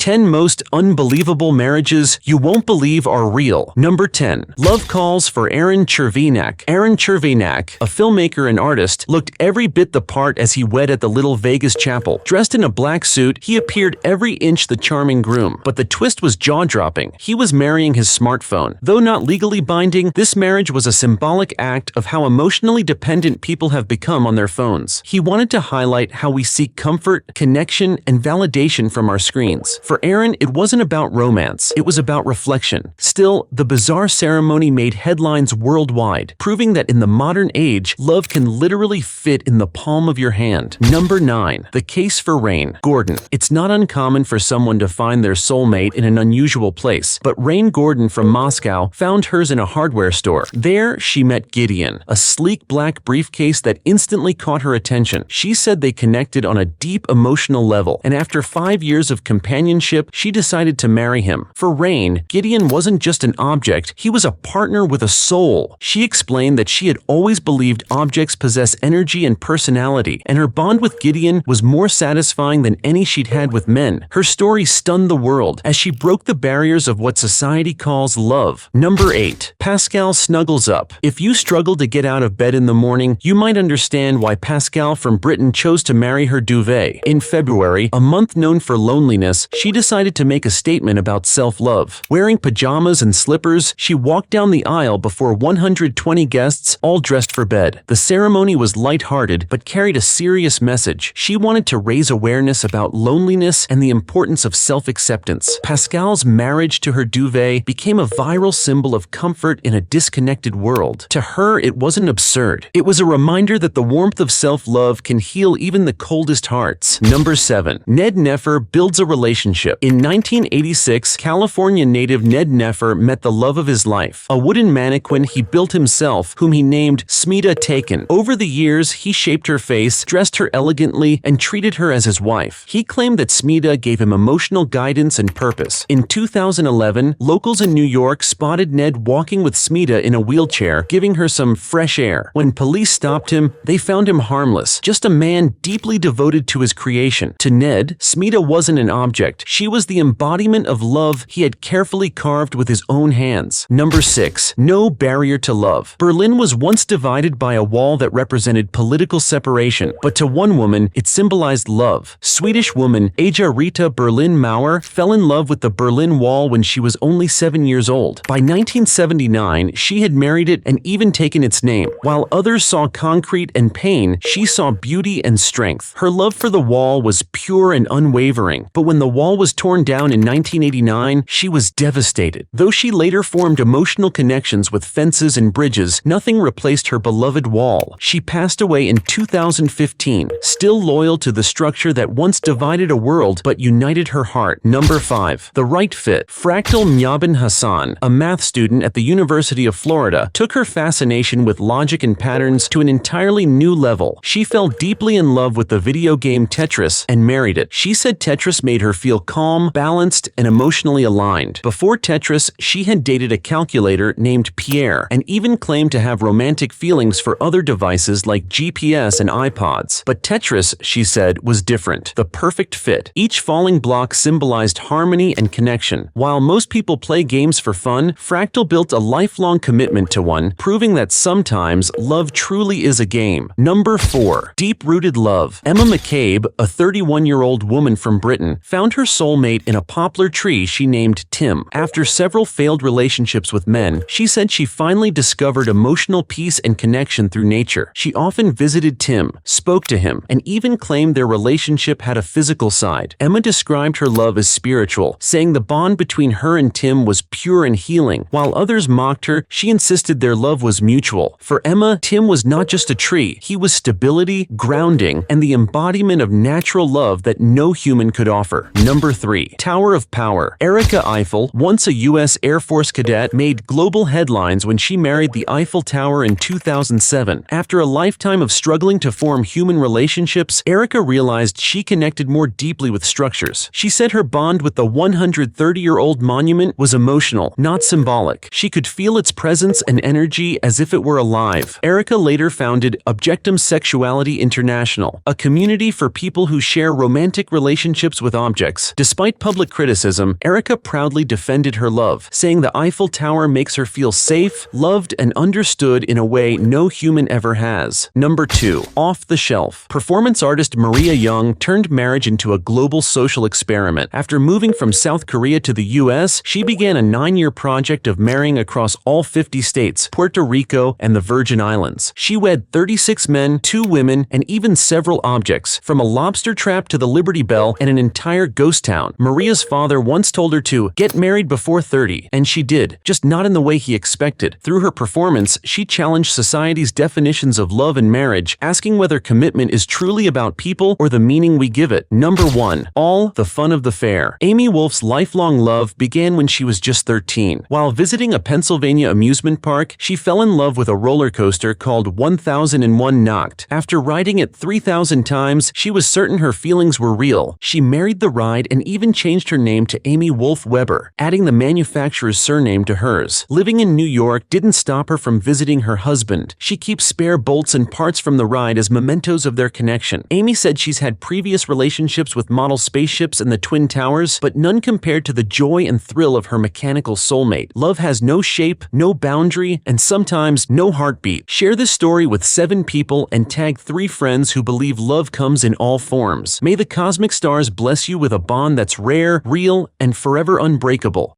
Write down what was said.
10 most unbelievable marriages you won't believe are real. Number 10. Love calls for Aaron Chervenak. Aaron Chervenak, a filmmaker and artist, looked every bit the part as he wed at the Little Vegas chapel. Dressed in a black suit, he appeared every inch the charming groom. But the twist was jaw-dropping. He was marrying his smartphone. Though not legally binding, this marriage was a symbolic act of how emotionally dependent people have become on their phones. He wanted to highlight how we seek comfort, connection, and validation from our screens. For Aaron, it wasn't about romance. It was about reflection. Still, the bizarre ceremony made headlines worldwide, proving that in the modern age, love can literally fit in the palm of your hand. Number 9. The case for Rain Gordon. It's not uncommon for someone to find their soulmate in an unusual place, but Rain Gordon from Moscow found hers in a hardware store. There, she met Gideon, a sleek black briefcase that instantly caught her attention. She said they connected on a deep emotional level, and after 5 years of companionship, she decided to marry him. For Rain, Gideon wasn't just an object, he was a partner with a soul. She explained that she had always believed objects possess energy and personality, and her bond with Gideon was more satisfying than any she'd had with men. Her story stunned the world as she broke the barriers of what society calls love. Number 8. Pascal snuggles up. If you struggle to get out of bed in the morning, you might understand why Pascal from Britain chose to marry her duvet. In February, a month known for loneliness, she decided to make a statement about self-love. Wearing pajamas and slippers, she walked down the aisle before 120 guests, all dressed for bed. The ceremony was lighthearted but carried a serious message. She wanted to raise awareness about loneliness and the importance of self-acceptance. Pascal's marriage to her duvet became a viral symbol of comfort in a disconnected world. To her, it wasn't absurd. It was a reminder that the warmth of self-love can heal even the coldest hearts. Number 7. Ned Neffer builds a relationship. In 1986, California native Ned Neffer met the love of his life, a wooden mannequin he built himself, whom he named Smita Taken. Over the years, he shaped her face, dressed her elegantly, and treated her as his wife. He claimed that Smita gave him emotional guidance and purpose. In 2011, locals in New York spotted Ned walking with Smita in a wheelchair, giving her some fresh air. When police stopped him, they found him harmless, just a man deeply devoted to his creation. To Ned, Smita wasn't an object. She was the embodiment of love he had carefully carved with his own hands. Number 6. No barrier to love. Berlin was once divided by a wall that represented political separation, but to one woman, it symbolized love. Swedish woman Aja Rita Berlin Mauer fell in love with the Berlin Wall when she was only 7 years old. By 1979, she had married it and even taken its name. While others saw concrete and pain, she saw beauty and strength. Her love for the wall was pure and unwavering, but when the wall was torn down in 1989, she was devastated. Though she later formed emotional connections with fences and bridges, nothing replaced her beloved wall. She passed away in 2015, still loyal to the structure that once divided a world but united her heart. Number 5. The right fit. Fractal Mjabin Hassan, a math student at the University of Florida, took her fascination with logic and patterns to an entirely new level. She fell deeply in love with the video game Tetris and married it. She said Tetris made her feel calm, balanced, and emotionally aligned. Before Tetris, she had dated a calculator named Pierre and even claimed to have romantic feelings for other devices like GPS and iPods. But Tetris, she said, was different. The perfect fit. Each falling block symbolized harmony and connection. While most people play games for fun, Fractal built a lifelong commitment to one, proving that sometimes love truly is a game. Number 4. Deep-rooted love. Emma McCabe, a 31-year-old woman from Britain, found her soulmate in a poplar tree she named Tim. After several failed relationships with men, she said she finally discovered emotional peace and connection through nature. She often visited Tim, spoke to him, and even claimed their relationship had a physical side. Emma described her love as spiritual, saying the bond between her and Tim was pure and healing. While others mocked her, she insisted their love was mutual. For Emma, Tim was not just a tree. He was stability, grounding, and the embodiment of natural love that no human could offer. Number 3. Tower of Power. Erica Eiffel, once a U.S. Air Force cadet, made global headlines when she married the Eiffel Tower in 2007. After a lifetime of struggling to form human relationships, Erica realized she connected more deeply with structures. She said her bond with the 130-year-old monument was emotional, not symbolic. She could feel its presence and energy as if it were alive. Erica later founded Objectum Sexuality International, a community for people who share romantic relationships with objects. Despite public criticism, Erica proudly defended her love, saying the Eiffel Tower makes her feel safe, loved, and understood in a way no human ever has. Number 2. Off the shelf. Performance artist Maria Young turned marriage into a global social experiment. After moving from South Korea to the US, she began a 9-year project of marrying across all 50 states, Puerto Rico, and the Virgin Islands. She wed 36 men, 2 women, and even several objects, from a lobster trap to the Liberty Bell and an entire ghost town. Maria's father once told her to get married before 30, and she did, just not in the way he expected. Through her performance, she challenged society's definitions of love and marriage, asking whether commitment is truly about people or the meaning we give it. Number 1. All the fun of the fair. Amy Wolf's lifelong love began when she was just 13. While visiting a Pennsylvania amusement park, she fell in love with a roller coaster called 1001 Knocked. After riding it 3,000 times, she was certain her feelings were real. She married the ride and even changed her name to Amy Wolf Weber, adding the manufacturer's surname to hers. Living in New York didn't stop her from visiting her husband. She keeps spare bolts and parts from the ride as mementos of their connection. Amy said she's had previous relationships with model spaceships and the Twin Towers, but none compared to the joy and thrill of her mechanical soulmate. Love has no shape, no boundary, and sometimes no heartbeat. Share this story with 7 people and tag 3 friends who believe love comes in all forms. May the cosmic stars bless you with a bond that's rare, real, and forever unbreakable.